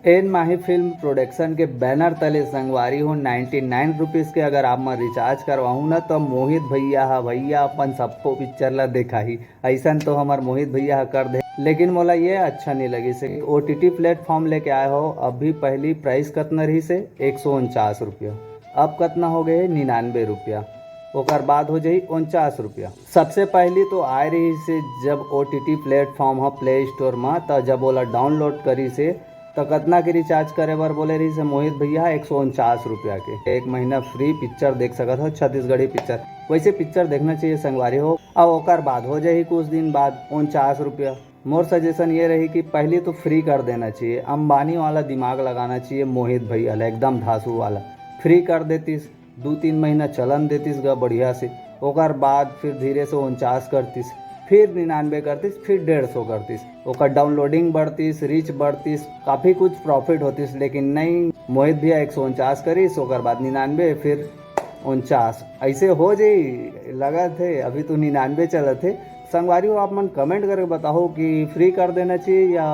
N माही film production के banner तले संगवारी हो 99 रुपीज़ के अगर आप मैं रिचार्ज करवाऊँ ना तो मोहित भैया हा भैया अपन सबको पिक्चर ला देखा ही ऐसा तो हमार मोहित भैया हा कर दे। लेकिन मोला ये अच्छा नहीं लगी से OTT प्लेटफॉर्म लेके आए हो। अभी पहली प्राइस कतना रही से 149 रुपया, अब कतना हो गए 99 रुपया, ओकर बाद हो जाई 49 रुपया। सबसे पहली तो आए रही से जब OTT प्लेटफॉर्म प्ले स्टोर में तो जब ओला डाउनलोड करी से तो कतना के रिचार्ज करे बर बोले रही से मोहित भैया 149 रुपया के 1 महीना फ्री पिक्चर देख सकत हो, छत्तीसगढ़ी पिक्चर। वैसे पिक्चर देखना चाहिए संगवारी हो। अब ओकर बाद हो जाए कुछ दिन बाद 49 रुपया। मोर सजेशन ये रही कि पहले तो फ्री कर देना चाहिए, अंबानी वाला दिमाग लगाना चाहिए मोहित भैया ला, एकदम धासु वाला फ्री कर देतीस, 2-3 महीना चलन देतीस गा बढ़िया से, ओकर बाद फिर धीरे से 49 करतीस, फिर 99 करतीस, फिर 150 करतीस, ओकर डाउनलोडिंग बढ़तीस, रीच बढ़तीस, काफ़ी कुछ प्रॉफिट होतीस। लेकिन नहीं, मोहित भैया 149 करीस, ओकर बाद 99, फिर 49, ऐसे हो जाई लगा थे। अभी तो 99 चला थे। संगवारी हो आप मन कमेंट करके बताओ कि फ्री कर देना चाहिए या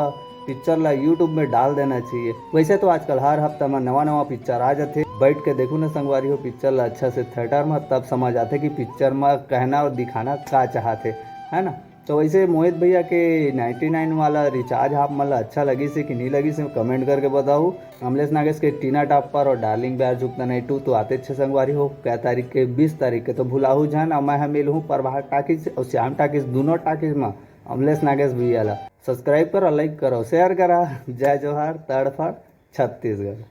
पिक्चर ला यूट्यूब में डाल देना चाहिए। वैसे तो आजकल हर हफ्ता में नवा नवा पिक्चर आ जाते, बैठ के देखो ना संगवारी हो पिक्चर ला अच्छा से थिएटर में, तब समझ आते कि पिक्चर में कहना और दिखाना क्या चाहते, है ना। तो वैसे मोहित भैया के 99 वाला रिचार्ज आप मतलब अच्छा लगी से कि नहीं लगी से कमेंट करके बताओ। अमलेश नागेश के टीना टॉप पर और डार्लिंग प्यार झुकता नहीं 2 तो आते अच्छे संगवारी हो। क्या तारीख के 20 तारीख के तो भुलाहू जान और मैं मिल हूँ प्रभात टाकिज और श्याम टाकिज, दोनों टाकिज में अमलेश नागेश भैया ला। सब्सक्राइब करो, लाइक करो, शेयर करा। जय जोहार, तड़फड़ छत्तीसगढ़।